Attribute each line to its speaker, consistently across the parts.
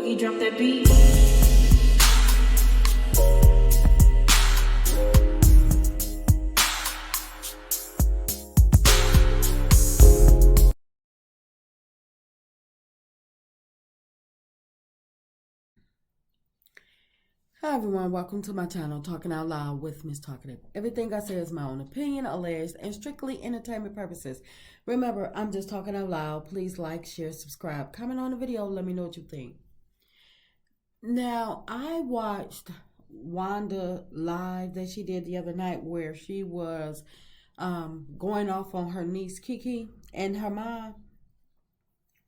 Speaker 1: Boogie, drop that beat.
Speaker 2: Hi everyone, welcome to my channel, Talking Out Loud with Miss Talkative. Everything I say is my own opinion, alleged, and strictly entertainment purposes. Remember, I'm just talking out loud. Please like, share, subscribe, comment on the video, let me know what you think. Now, I watched Wanda live that she did the other night where she was going off on her niece KeKe and her mom.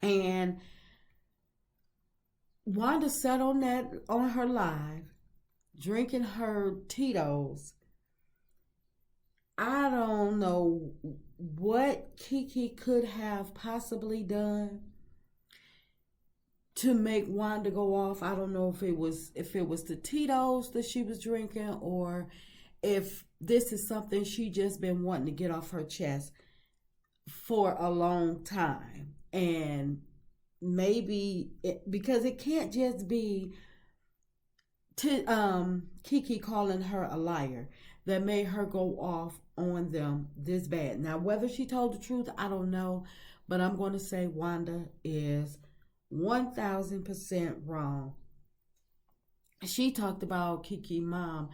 Speaker 2: And Wanda sat on her live drinking her Tito's. I don't know what KeKe could have possibly done to make Wanda go off. I don't know if it was the Tito's that she was drinking, or if this is something she just been wanting to get off her chest for a long time. And maybe because it can't just be KeKe calling her a liar that made her go off on them this bad. Now, whether she told the truth, I don't know, but I'm going to say Wanda is 1000% wrong. She talked about KeKe mom,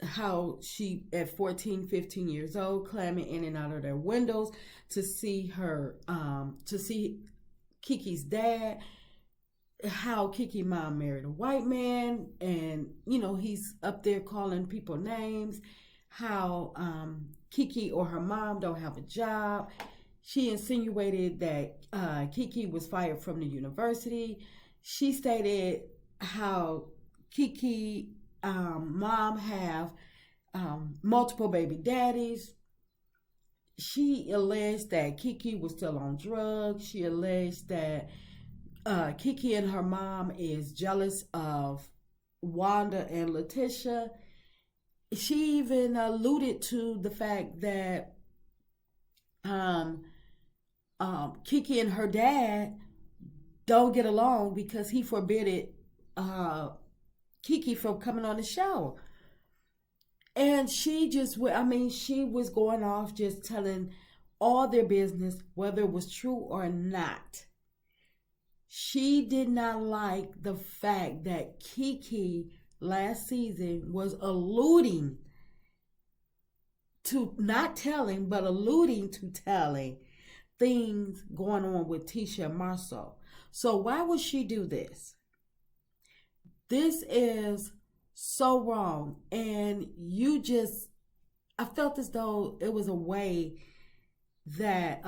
Speaker 2: how she at 14, 15 years old climbing in and out of their windows to see KeKe's dad, how KeKe mom married a white man, and he's up there calling people names, how KeKe or her mom don't have a job. She insinuated that KeKe was fired from the university. She stated how KeKe mom have multiple baby daddies. She alleged that KeKe was still on drugs. She alleged that KeKe and her mom is jealous of Wanda and Latisha. She even alluded to the fact that KeKe and her dad don't get along because he forbidden KeKe from coming on the show. And she was going off just telling all their business, whether it was true or not. She did not like the fact that KeKe last season was alluding to, not telling, but alluding to telling things going on with Tisha and Marceau. So why would she do this? This is so wrong. And I felt as though it was a way that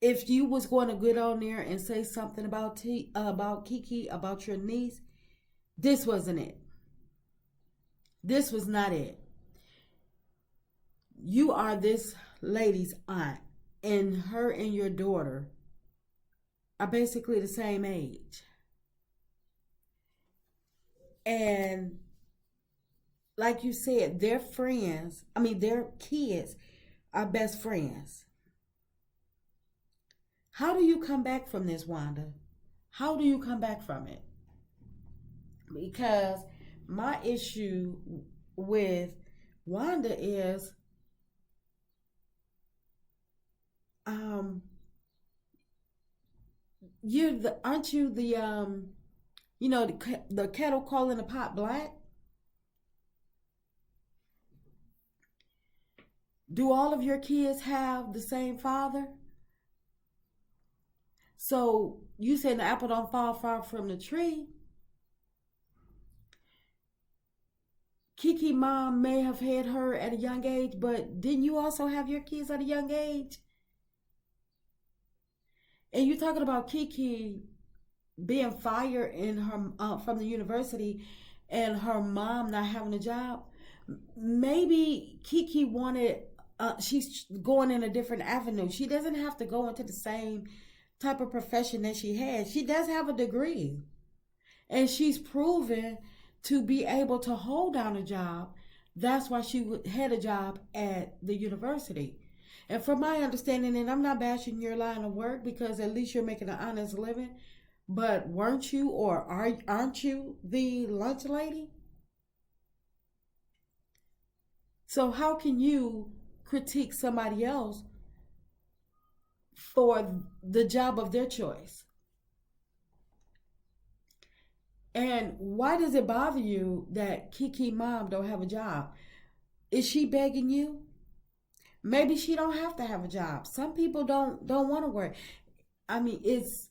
Speaker 2: if you was going to get on there and say something about KeKe, about your niece, this wasn't it. This was not it. You are this lady's aunt, and her and your daughter are basically the same age. And like you said, their kids are best friends. How do you come back from this, Wanda? How do you come back from it? Because my issue with Wanda is aren't you the the kettle calling the pot black? Do all of your kids have the same father? So you said the apple don't fall far from the tree. KeKe mom may have had her at a young age, but didn't you also have your kids at a young age? And you're talking about KeKe being fired in her from the university and her mom not having a job. Maybe KeKe wanted, she's going in a different avenue. She doesn't have to go into the same type of profession that she has. She does have a degree, and she's proven to be able to hold down a job. That's why she had a job at the university. And from my understanding, and I'm not bashing your line of work because at least you're making an honest living, but weren't you or aren't you the lunch lady? So how can you critique somebody else for the job of their choice? And why does it bother you that KeKe mom don't have a job? Is she begging you? Maybe she don't have to have a job. Some people don't want to work. I mean, it's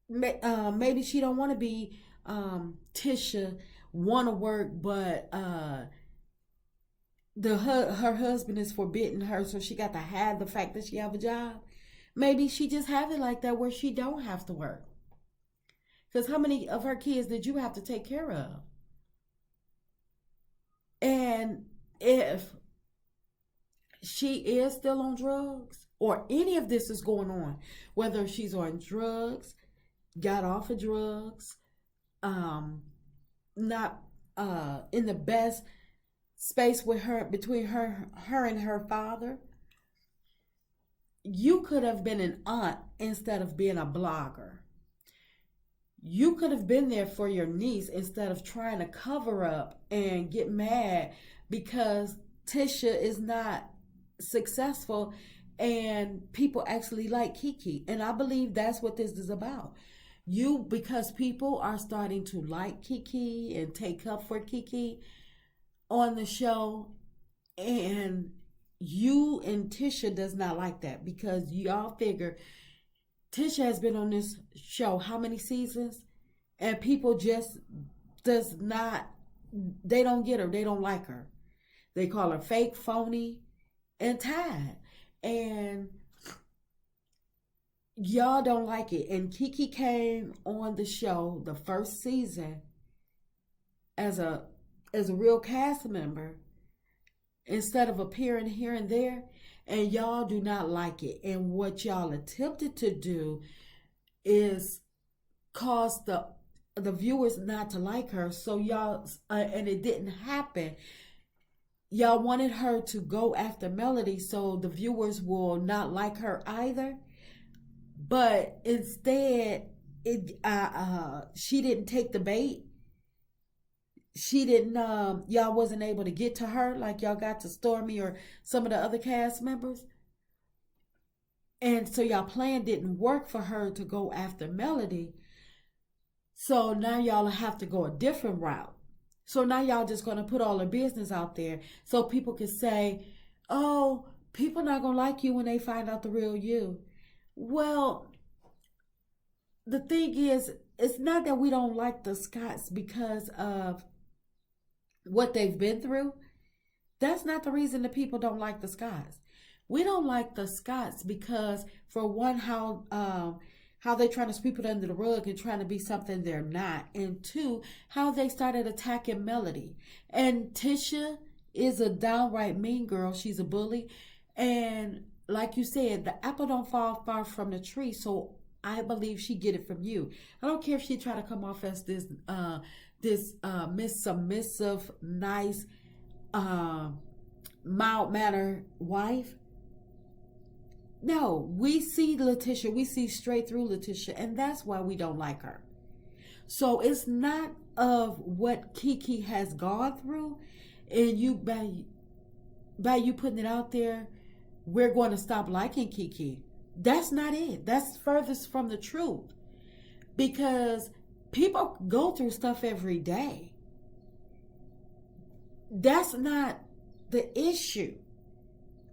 Speaker 2: maybe she don't want to be Tisha, want to work, but her husband is forbidding her, so she got to hide the fact that she have a job. Maybe she just have it like that where she don't have to work. Because how many of her kids did you have to take care of? And if she is still on drugs or any of this is going on, whether she's on drugs, got off of drugs, not in the best space with her, between her and her father, you could have been an aunt instead of being a blogger. You could have been there for your niece instead of trying to cover up and get mad because Tisha is not successful and people actually like KeKe. And I believe that's what this is about. Because people are starting to like KeKe and take up for KeKe on the show, and you and Tisha does not like that because y'all figure Tisha has been on this show how many seasons, and people just does not, they don't get her, they don't like her, they call her fake, phony, and tired, and y'all don't like it. And KeKe came on the show the first season as a real cast member instead of appearing here and there, and y'all do not like it. And what y'all attempted to do is cause the viewers not to like her. So y'all, and it didn't happen. Y'all wanted her to go after Melody so the viewers will not like her either. But instead, she didn't take the bait. She didn't, y'all wasn't able to get to her like y'all got to Stormy or some of the other cast members. And so y'all plan didn't work for her to go after Melody. So now y'all have to go a different route. So now y'all just going to put all the business out there so people can say, oh, people not going to like you when they find out the real you. Well, the thing is, it's not that we don't like the Scotts because of what they've been through. That's not the reason the people don't like the Scotts. We don't like the Scotts because, for one, how they trying to sweep it under the rug and trying to be something they're not, and two, how they started attacking Melody. And Tisha is a downright mean girl. She's a bully, and like you said, the apple don't fall far from the tree. So I believe she get it from you. I don't care if she try to come off as this Miss Submissive, nice, mild mannered wife. No, we see Latisha, we see straight through Latisha, and that's why we don't like her. So it's not of what KeKe has gone through, and you by you putting it out there, we're going to stop liking KeKe. That's not it. That's furthest from the truth, because people go through stuff every day. That's not the issue.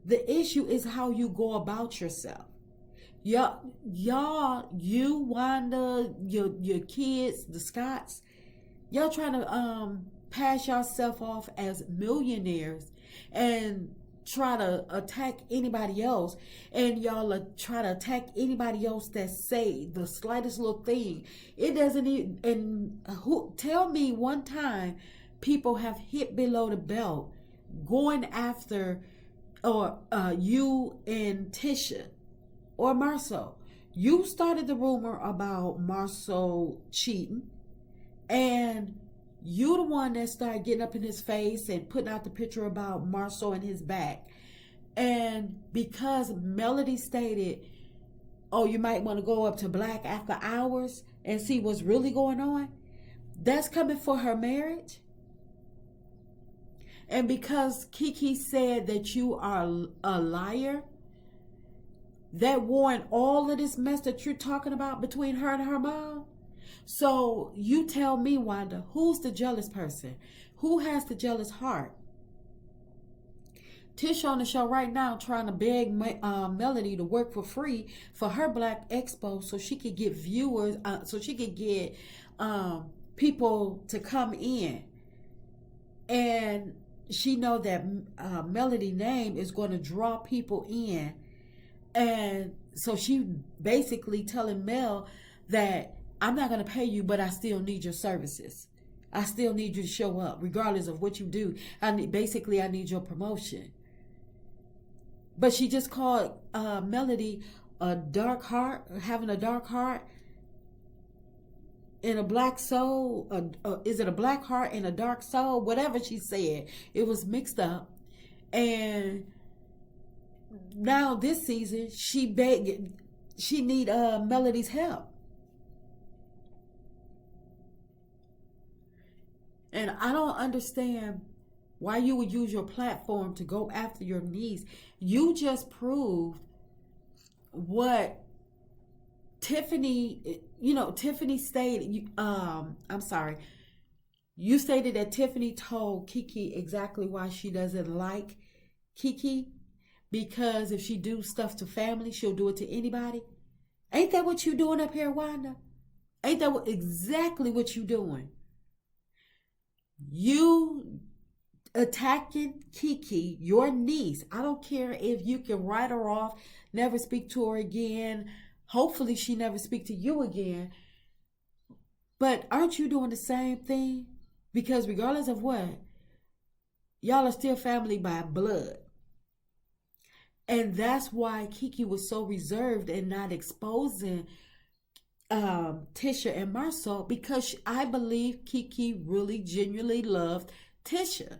Speaker 2: The issue is how you go about yourself. Y'all, you, Wanda, your kids, the Scotts, y'all trying to pass yourself off as millionaires and try to attack anybody else, and y'all try to attack anybody else that say the slightest little thing. It doesn't even, and who tell me one time people have hit below the belt going after or you and Tisha or Marceau. You started the rumor about Marceau cheating, and you the one that started getting up in his face and putting out the picture about Marceau and his back. And because Melody stated, oh, you might want to go up to Black after hours and see what's really going on, that's coming for her marriage. And because KeKe said that you are a liar, that warrant all of this mess that you're talking about between her and her mom. So you tell me, Wanda, who's the jealous person? Who has the jealous heart? Tish on the show right now trying to beg Melody to work for free for her Black Expo so she could get viewers, so she could get people to come in. And she know that Melody name is going to draw people in. And so she basically telling Mel that I'm not going to pay you, but I still need your services. I still need you to show up regardless of what you do. I need your promotion. But she just called Melody a dark heart, having a dark heart in a black soul. Is it a black heart and a dark soul? Whatever she said, it was mixed up. And now this season, she need Melody's help. And I don't understand why you would use your platform to go after your niece. You just proved what Tiffany, Tiffany stated. I'm sorry. You stated that Tiffany told KeKe exactly why she doesn't like KeKe. Because if she do stuff to family, she'll do it to anybody. Ain't that what you doing up here, Wanda? Ain't that exactly what you doing? You attacking KeKe, your niece. I don't care if you can write her off, never speak to her again. Hopefully she never speak to you again. But aren't you doing the same thing? Because regardless of what, y'all are still family by blood. And that's why KeKe was so reserved and not exposing Tisha and Marcel, because I believe KeKe really genuinely loved Tisha.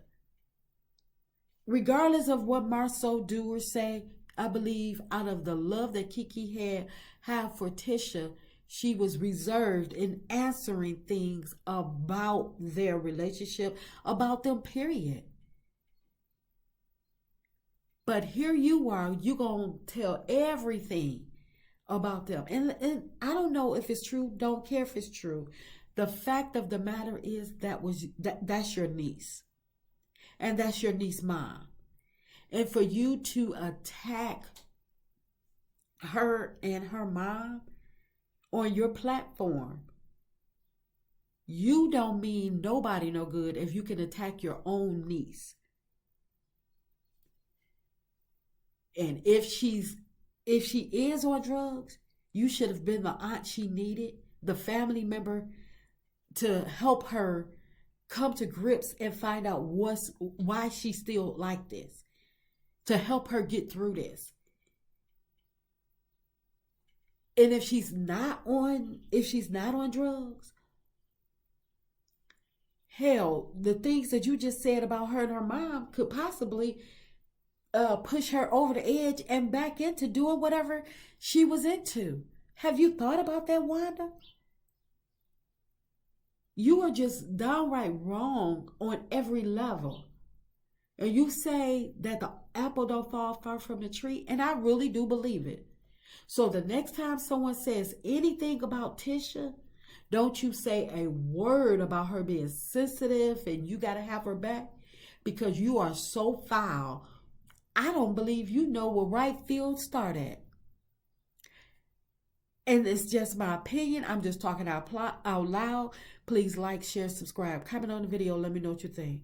Speaker 2: Regardless of what Marcel do or say, I believe out of the love that KeKe had for Tisha, she was reserved in answering things about their relationship, about them, period. But here you are, you gonna tell everything about them. And I don't know if it's true, don't care if it's true. The fact of the matter is that's your niece. And that's your niece's mom. And for you to attack her and her mom on your platform, you don't mean nobody no good if you can attack your own niece. And if she is on drugs, you should have been the aunt she needed, the family member to help her come to grips and find out why she's still like this, to help her get through this. And if she's not on drugs, hell, the things that you just said about her and her mom could possibly push her over the edge and back into doing whatever she was into. Have you thought about that, Wanda? You are just downright wrong on every level. And you say that the apple don't fall far from the tree, and I really do believe it. So the next time someone says anything about Tisha, don't you say a word about her being sensitive and you got to have her back, because you are so foul. I don't believe you know where right field start at. And it's just my opinion. I'm just talking out loud. Please like, share, subscribe, comment on the video. Let me know what you think.